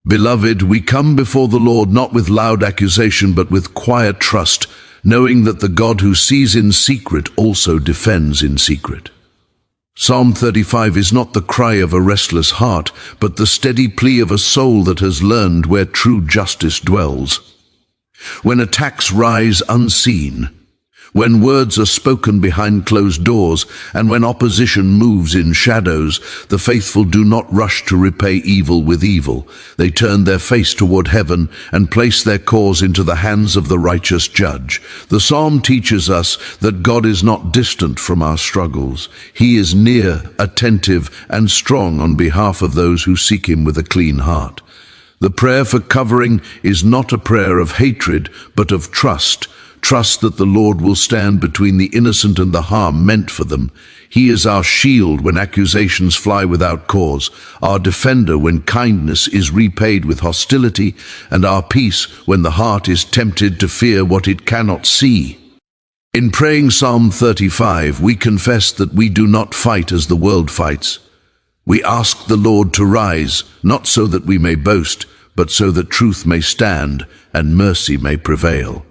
Beloved, we come before the Lord not with loud accusation but with quiet trust, knowing that the God who sees in secret also defends in secret. Psalm 35 is not the cry of a restless heart, but the steady plea of a soul that has learned where true justice dwells. When attacks rise unseen, when words are spoken behind closed doors, and when opposition moves in shadows, the faithful do not rush to repay evil with evil. They turn their face toward heaven and place their cause into the hands of the righteous judge. The psalm teaches us that God is not distant from our struggles. He is near, attentive, and strong on behalf of those who seek him with a clean heart. The prayer for covering is not a prayer of hatred, but of trust. Trust that the Lord will stand between the innocent and the harm meant for them. He is our shield when accusations fly without cause, our defender when kindness is repaid with hostility, and our peace when the heart is tempted to fear what it cannot see. In praying Psalm 35, we confess that we do not fight as the world fights. We ask the Lord to rise, not so that we may boast, but so that truth may stand and mercy may prevail.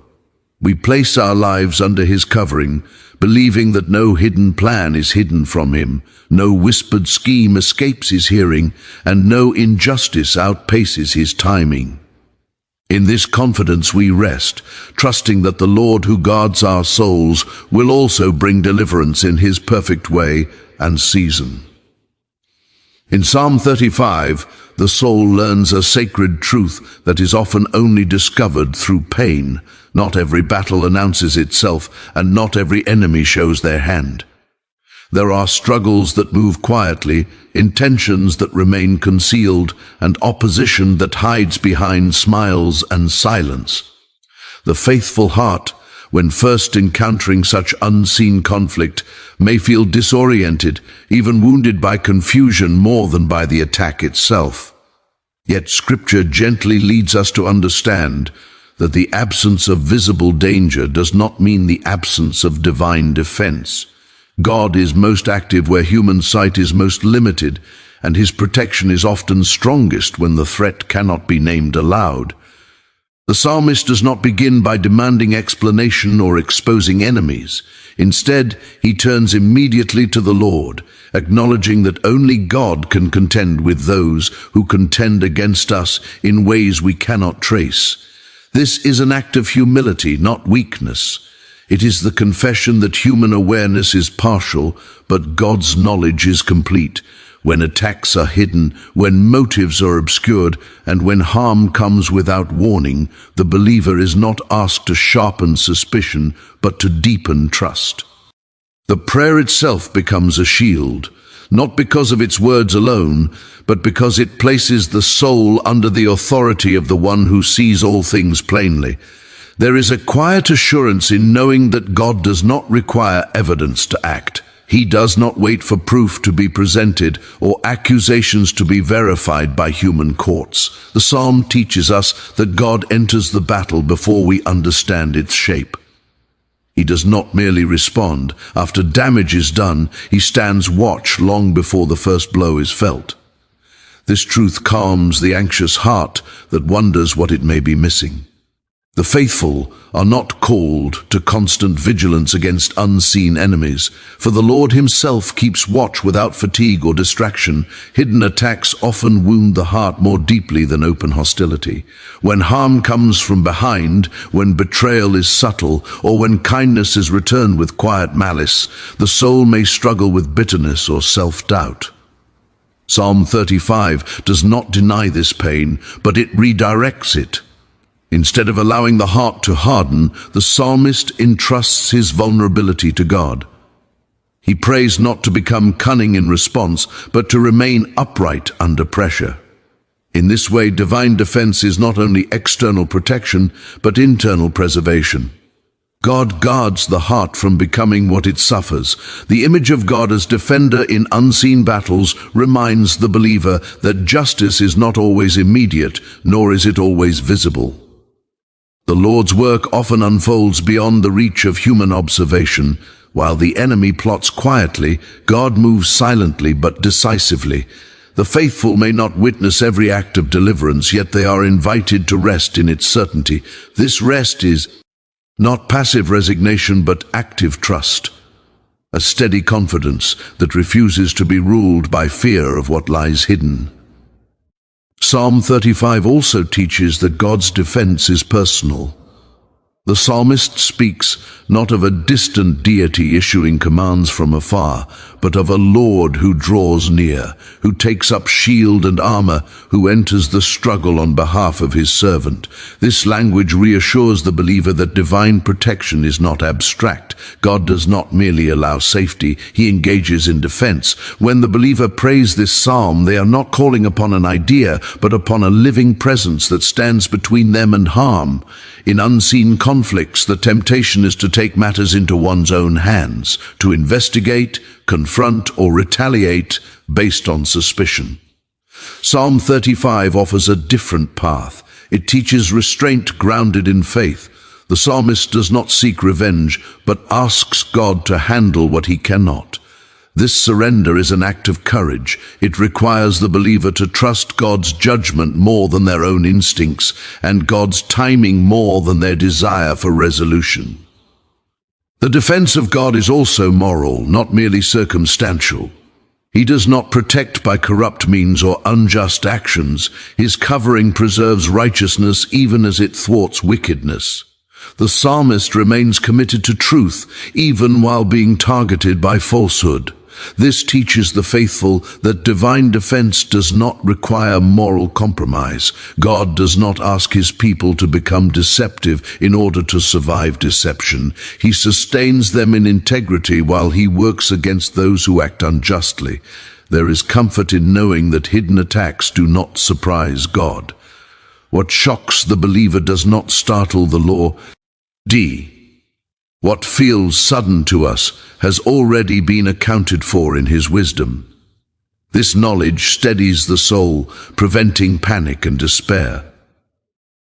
We place our lives under his covering, believing that no hidden plan is hidden from him, no whispered scheme escapes his hearing, and no injustice outpaces his timing. In this confidence we rest, trusting that the Lord who guards our souls will also bring deliverance in his perfect way and season. In Psalm 35, the soul learns a sacred truth that is often only discovered through pain. Not every battle announces itself, and not every enemy shows their hand. There are struggles that move quietly, intentions that remain concealed, and opposition that hides behind smiles and silence. The faithful heart, when first encountering such unseen conflict, may feel disoriented, even wounded by confusion more than by the attack itself. Yet Scripture gently leads us to understand that the absence of visible danger does not mean the absence of divine defense. God is most active where human sight is most limited, and his protection is often strongest when the threat cannot be named aloud. The psalmist does not begin by demanding explanation or exposing enemies. Instead, he turns immediately to the Lord, acknowledging that only God can contend with those who contend against us in ways we cannot trace. This is an act of humility, not weakness. It is the confession that human awareness is partial, but God's knowledge is complete. When attacks are hidden, when motives are obscured, and when harm comes without warning, the believer is not asked to sharpen suspicion, but to deepen trust. The prayer itself becomes a shield, not because of its words alone, but because it places the soul under the authority of the one who sees all things plainly. There is a quiet assurance in knowing that God does not require evidence to act. He does not wait for proof to be presented or accusations to be verified by human courts. The psalm teaches us that God enters the battle before we understand its shape. He does not merely respond. After damage is done, he stands watch long before the first blow is felt. This truth calms the anxious heart that wonders what it may be missing. The faithful are not called to constant vigilance against unseen enemies, for the Lord himself keeps watch without fatigue or distraction. Hidden attacks often wound the heart more deeply than open hostility. When harm comes from behind, when betrayal is subtle, or when kindness is returned with quiet malice, the soul may struggle with bitterness or self-doubt. Psalm 35 does not deny this pain, but it redirects it. Instead of allowing the heart to harden, the psalmist entrusts his vulnerability to God. He prays not to become cunning in response, but to remain upright under pressure. In this way, divine defense is not only external protection, but internal preservation. God guards the heart from becoming what it suffers. The image of God as defender in unseen battles reminds the believer that justice is not always immediate, nor is it always visible. The Lord's work often unfolds beyond the reach of human observation. While the enemy plots quietly, God moves silently but decisively. The faithful may not witness every act of deliverance, yet they are invited to rest in its certainty. This rest is not passive resignation, but active trust, a steady confidence that refuses to be ruled by fear of what lies hidden. Psalm 35 also teaches that God's defense is personal. The psalmist speaks not of a distant deity issuing commands from afar, but of a Lord who draws near, who takes up shield and armor, who enters the struggle on behalf of his servant. This language reassures the believer that divine protection is not abstract. God does not merely allow safety, he engages in defense. When the believer prays this psalm, they are not calling upon an idea, but upon a living presence that stands between them and harm. In unseen conflicts, the temptation is to take matters into one's own hands, to investigate, confront, or retaliate based on suspicion. Psalm 35 offers a different path. It teaches restraint grounded in faith. The psalmist does not seek revenge, but asks God to handle what he cannot. This surrender is an act of courage. It requires the believer to trust God's judgment more than their own instincts, and God's timing more than their desire for resolution. The defense of God is also moral, not merely circumstantial. He does not protect by corrupt means or unjust actions. His covering preserves righteousness even as it thwarts wickedness. The psalmist remains committed to truth, even while being targeted by falsehood. This teaches the faithful that divine defense does not require moral compromise. God does not ask his people to become deceptive in order to survive deception. He sustains them in integrity while he works against those who act unjustly. There is comfort in knowing that hidden attacks do not surprise God. What shocks the believer does not startle the law. What feels sudden to us has already been accounted for in his wisdom. This knowledge steadies the soul, preventing panic and despair.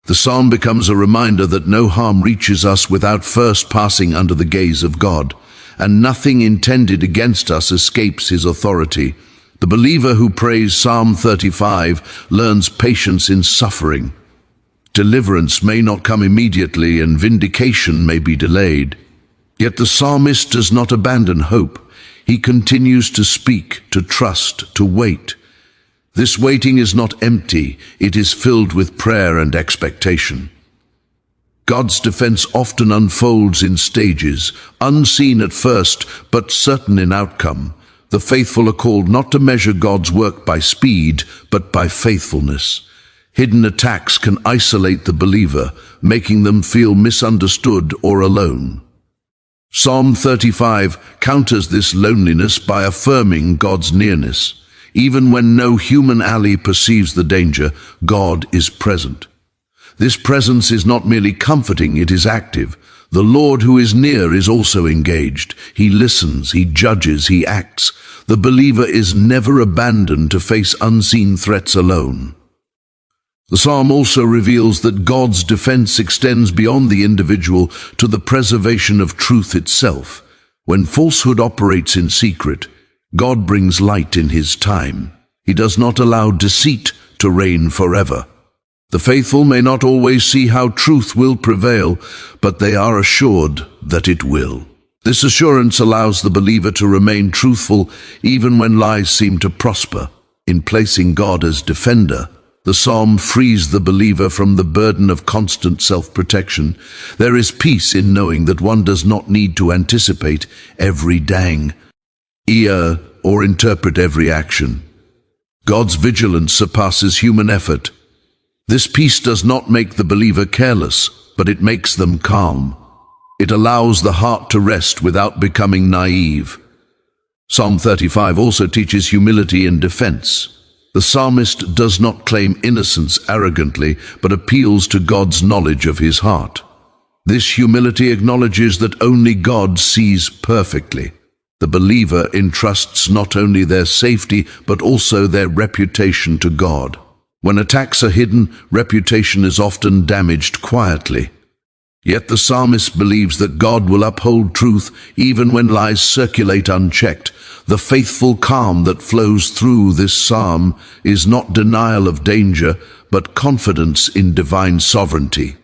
The psalm becomes a reminder that no harm reaches us without first passing under the gaze of God, and nothing intended against us escapes his authority. The believer who prays Psalm 35 learns patience in suffering. Deliverance may not come immediately, and vindication may be delayed. Yet the psalmist does not abandon hope. He continues to speak, to trust, to wait. This waiting is not empty, it is filled with prayer and expectation. God's defense often unfolds in stages, unseen at first, but certain in outcome. The faithful are called not to measure God's work by speed, but by faithfulness. Hidden attacks can isolate the believer, making them feel misunderstood or alone. Psalm 35 counters this loneliness by affirming God's nearness. Even when no human ally perceives the danger, God is present. This presence is not merely comforting, it is active. The Lord who is near is also engaged. He listens, he judges, he acts. The believer is never abandoned to face unseen threats alone. The psalm also reveals that God's defense extends beyond the individual to the preservation of truth itself. When falsehood operates in secret, God brings light in his time. He does not allow deceit to reign forever. The faithful may not always see how truth will prevail, but they are assured that it will. This assurance allows the believer to remain truthful even when lies seem to prosper. In placing God as defender, the psalm frees the believer from the burden of constant self-protection. There is peace in knowing that one does not need to anticipate every or interpret every action. God's vigilance surpasses human effort. This peace does not make the believer careless, but it makes them calm. It allows the heart to rest without becoming naive. Psalm 35 also teaches humility in defense. The psalmist does not claim innocence arrogantly, but appeals to God's knowledge of his heart. This humility acknowledges that only God sees perfectly. The believer entrusts not only their safety, but also their reputation to God. When attacks are hidden, reputation is often damaged quietly. Yet the psalmist believes that God will uphold truth even when lies circulate unchecked. The faithful calm that flows through this psalm is not denial of danger, but confidence in divine sovereignty.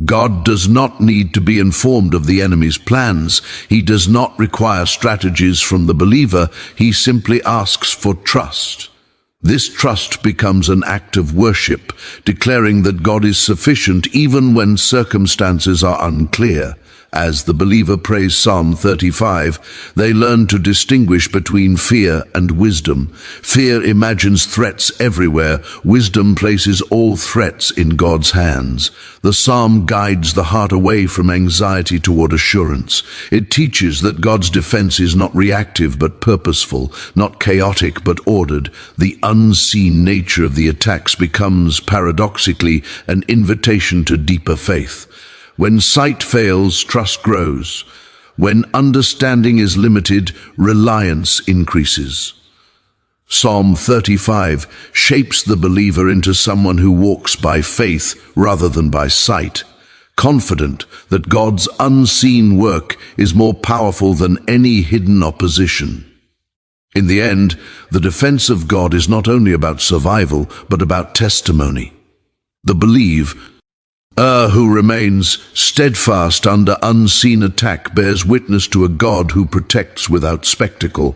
God does not need to be informed of the enemy's plans. He does not require strategies from the believer. He simply asks for trust. This trust becomes an act of worship, declaring that God is sufficient even when circumstances are unclear. As the believer prays Psalm 35, they learn to distinguish between fear and wisdom. Fear imagines threats everywhere. Wisdom places all threats in God's hands. The psalm guides the heart away from anxiety toward assurance. It teaches that God's defense is not reactive but purposeful, not chaotic but ordered. The unseen nature of the attacks becomes paradoxically an invitation to deeper faith. When sight fails, trust grows. When understanding is limited, reliance increases. Psalm 35 shapes the believer into someone who walks by faith rather than by sight, confident that God's unseen work is more powerful than any hidden opposition. In the end, the defense of God is not only about survival, but about testimony. The believer who remains steadfast under unseen attack bears witness to a God who protects without spectacle.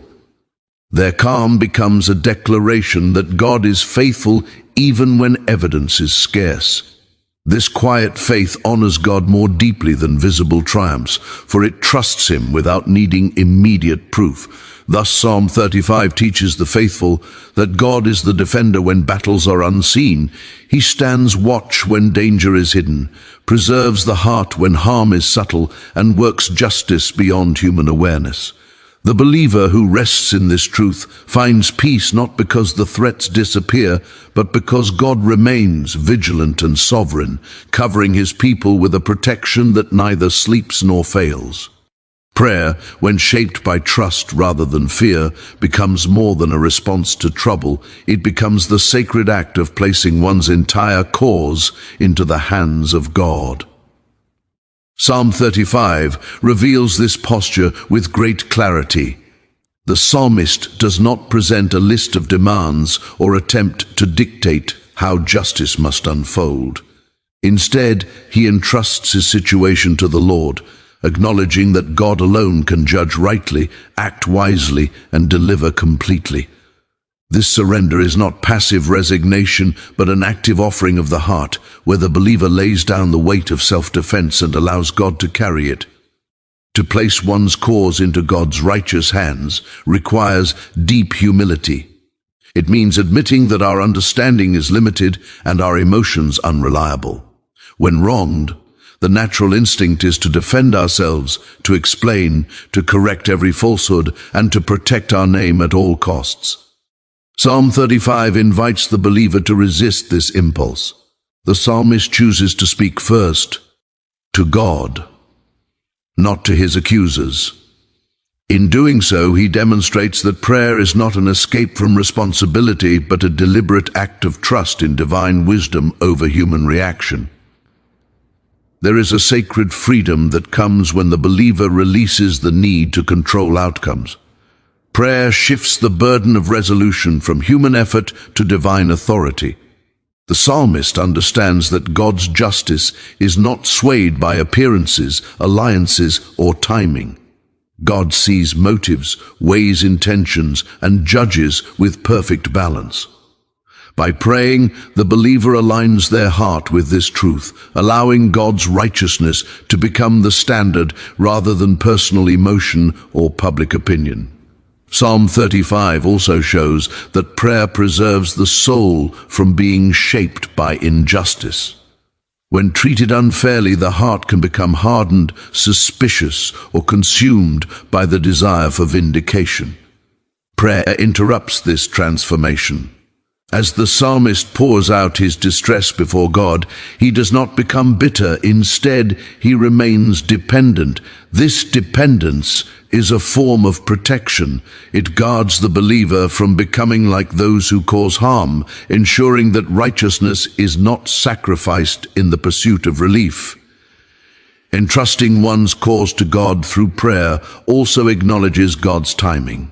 Their calm becomes a declaration that God is faithful even when evidence is scarce. This quiet faith honors God more deeply than visible triumphs, for it trusts Him without needing immediate proof. Thus Psalm 35 teaches the faithful that God is the defender when battles are unseen. He stands watch when danger is hidden, preserves the heart when harm is subtle, and works justice beyond human awareness. The believer who rests in this truth finds peace not because the threats disappear, but because God remains vigilant and sovereign, covering His people with a protection that neither sleeps nor fails. Prayer, when shaped by trust rather than fear, becomes more than a response to trouble. It becomes the sacred act of placing one's entire cause into the hands of God. Psalm 35 reveals this posture with great clarity. The psalmist does not present a list of demands or attempt to dictate how justice must unfold. Instead, he entrusts his situation to the Lord, acknowledging that God alone can judge rightly, act wisely, and deliver completely. This surrender is not passive resignation, but an active offering of the heart, where the believer lays down the weight of self-defense and allows God to carry it. To place one's cause into God's righteous hands requires deep humility. It means admitting that our understanding is limited and our emotions unreliable. When wronged, the natural instinct is to defend ourselves, to explain, to correct every falsehood, and to protect our name at all costs. Psalm 35 invites the believer to resist this impulse. The psalmist chooses to speak first to God, not to his accusers. In doing so, he demonstrates that prayer is not an escape from responsibility, but a deliberate act of trust in divine wisdom over human reaction. There is a sacred freedom that comes when the believer releases the need to control outcomes. Prayer shifts the burden of resolution from human effort to divine authority. The psalmist understands that God's justice is not swayed by appearances, alliances, or timing. God sees motives, weighs intentions, and judges with perfect balance. By praying, the believer aligns their heart with this truth, allowing God's righteousness to become the standard rather than personal emotion or public opinion. Psalm 35 also shows that prayer preserves the soul from being shaped by injustice. When treated unfairly, the heart can become hardened, suspicious, or consumed by the desire for vindication. Prayer interrupts this transformation. As the psalmist pours out his distress before God, he does not become bitter. Instead, he remains dependent. This dependence is a form of protection. It guards the believer from becoming like those who cause harm, ensuring that righteousness is not sacrificed in the pursuit of relief. Entrusting one's cause to God through prayer also acknowledges God's timing.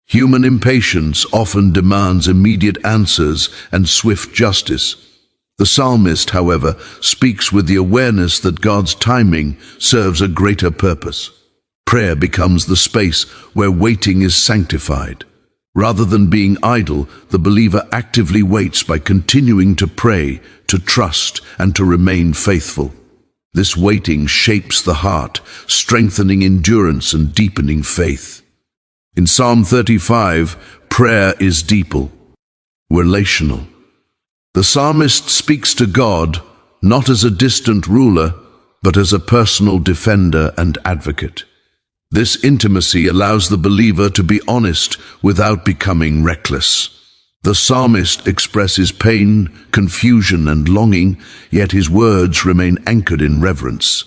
Human impatience often demands immediate answers and swift justice. The psalmist, however, speaks with the awareness that God's timing serves a greater purpose. Prayer becomes the space where waiting is sanctified. Rather than being idle, the believer actively waits by continuing to pray, to trust, and to remain faithful. This waiting shapes the heart, strengthening endurance and deepening faith. In Psalm 35, prayer is deeper, relational. The psalmist speaks to God not as a distant ruler, but as a personal defender and advocate. This intimacy allows the believer to be honest without becoming reckless. The psalmist expresses pain, confusion, and longing, yet his words remain anchored in reverence.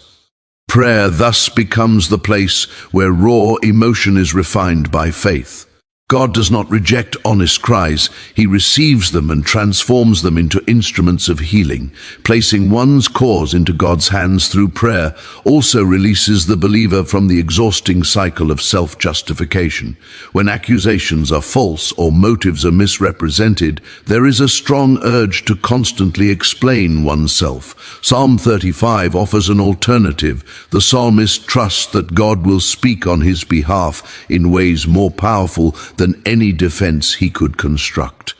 Prayer thus becomes the place where raw emotion is refined by faith. God does not reject honest cries. He receives them and transforms them into instruments of healing. Placing one's cause into God's hands through prayer also releases the believer from the exhausting cycle of self-justification. When accusations are false or motives are misrepresented, there is a strong urge to constantly explain oneself. Psalm 35 offers an alternative. The psalmist trusts that God will speak on his behalf in ways more powerful than any defense he could construct.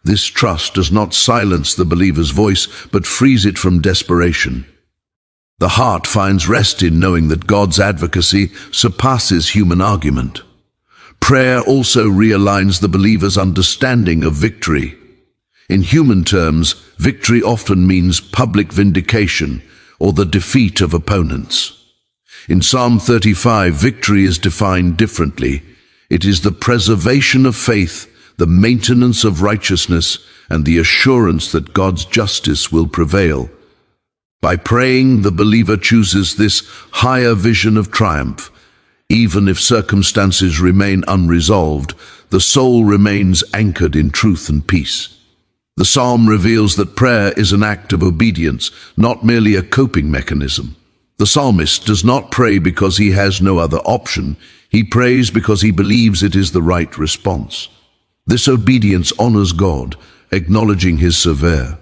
This trust does not silence the believer's voice, but frees it from desperation. The heart finds rest in knowing that God's advocacy surpasses human argument. Prayer also realigns the believer's understanding of victory. In human terms, victory often means public vindication or the defeat of opponents. In Psalm 35, victory is defined differently. It is the preservation of faith, the maintenance of righteousness, and the assurance that God's justice will prevail. By praying, the believer chooses this higher vision of triumph. Even if circumstances remain unresolved, the soul remains anchored in truth and peace. The psalm reveals that prayer is an act of obedience, not merely a coping mechanism. The psalmist does not pray because he has no other option. He prays because he believes it is the right response. This obedience honors God, acknowledging his sovereignty,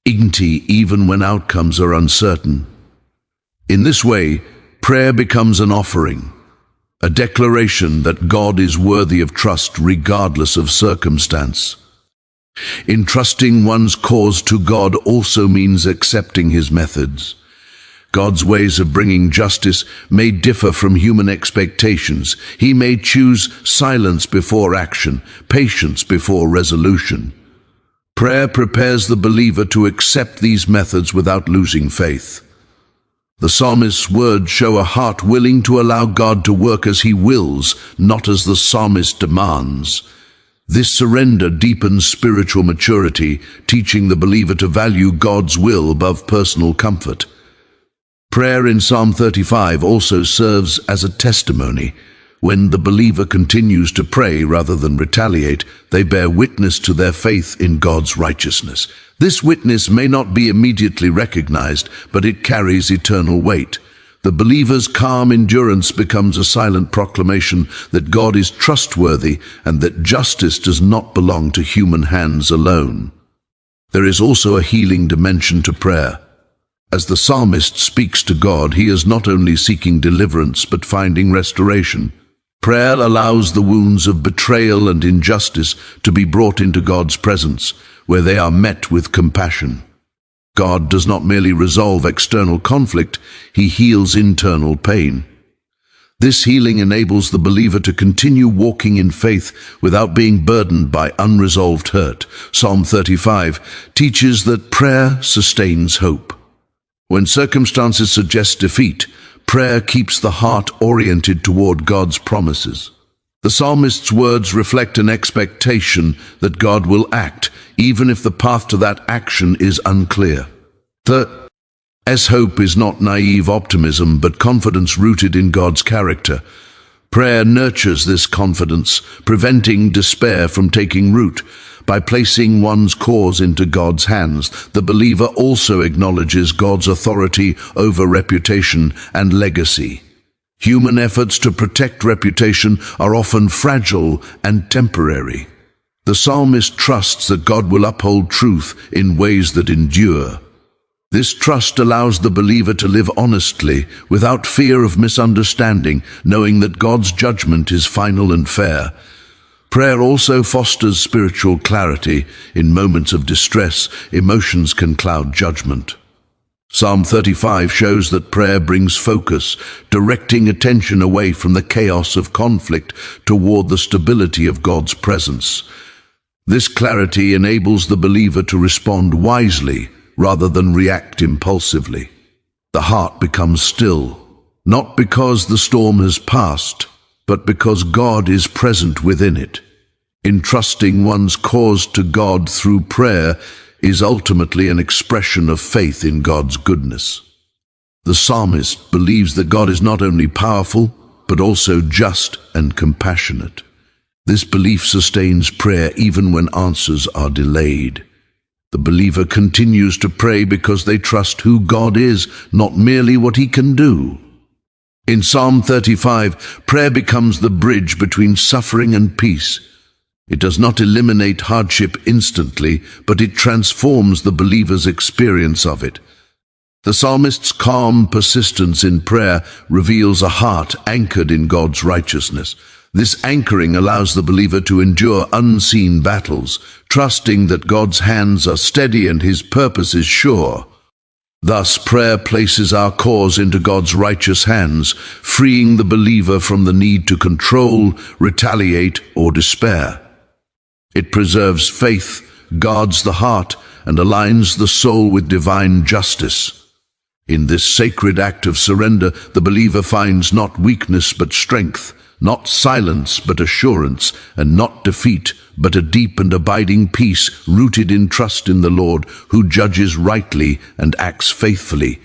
even when outcomes are uncertain. In this way, prayer becomes an offering, a declaration that God is worthy of trust regardless of circumstance. Entrusting one's cause to God also means accepting his methods. God's ways of bringing justice may differ from human expectations. He may choose silence before action, patience before resolution. Prayer prepares the believer to accept these methods without losing faith. The psalmist's words show a heart willing to allow God to work as he wills, not as the psalmist demands. This surrender deepens spiritual maturity, teaching the believer to value God's will above personal comfort. Prayer in Psalm 35 also serves as a testimony. When the believer continues to pray rather than retaliate, they bear witness to their faith in God's righteousness. This witness may not be immediately recognized, but it carries eternal weight. The believer's calm endurance becomes a silent proclamation that God is trustworthy and that justice does not belong to human hands alone. There is also a healing dimension to prayer. As the psalmist speaks to God, he is not only seeking deliverance but finding restoration. Prayer allows the wounds of betrayal and injustice to be brought into God's presence, where they are met with compassion. God does not merely resolve external conflict, he heals internal pain. This healing enables the believer to continue walking in faith without being burdened by unresolved hurt. Psalm 35 teaches that prayer sustains hope. When circumstances suggest defeat, prayer keeps the heart oriented toward God's promises. The psalmist's words reflect an expectation that God will act, even if the path to that action is unclear. As hope is not naive optimism, but confidence rooted in God's character. Prayer nurtures this confidence, preventing despair from taking root. By placing one's cause into God's hands, the believer also acknowledges God's authority over reputation and legacy. Human efforts to protect reputation are often fragile and temporary. The psalmist trusts that God will uphold truth in ways that endure. This trust allows the believer to live honestly, without fear of misunderstanding, knowing that God's judgment is final and fair. Prayer also fosters spiritual clarity. In moments of distress, emotions can cloud judgment. Psalm 35 shows that prayer brings focus, directing attention away from the chaos of conflict toward the stability of God's presence. This clarity enables the believer to respond wisely rather than react impulsively. The heart becomes still, not because the storm has passed, but because God is present within it. Entrusting one's cause to God through prayer is ultimately an expression of faith in God's goodness. The psalmist believes that God is not only powerful, but also just and compassionate. This belief sustains prayer even when answers are delayed. The believer continues to pray because they trust who God is, not merely what He can do. In Psalm 35, prayer becomes the bridge between suffering and peace. It does not eliminate hardship instantly, but it transforms the believer's experience of it. The psalmist's calm persistence in prayer reveals a heart anchored in God's righteousness. This anchoring allows the believer to endure unseen battles, trusting that God's hands are steady and His purpose is sure. Thus, prayer places our cause into God's righteous hands, freeing the believer from the need to control, retaliate, or despair. It preserves faith, guards the heart, and aligns the soul with divine justice. In this sacred act of surrender, the believer finds not weakness but strength, not silence but assurance, and not defeat but a deep and abiding peace rooted in trust in the Lord, who judges rightly and acts faithfully.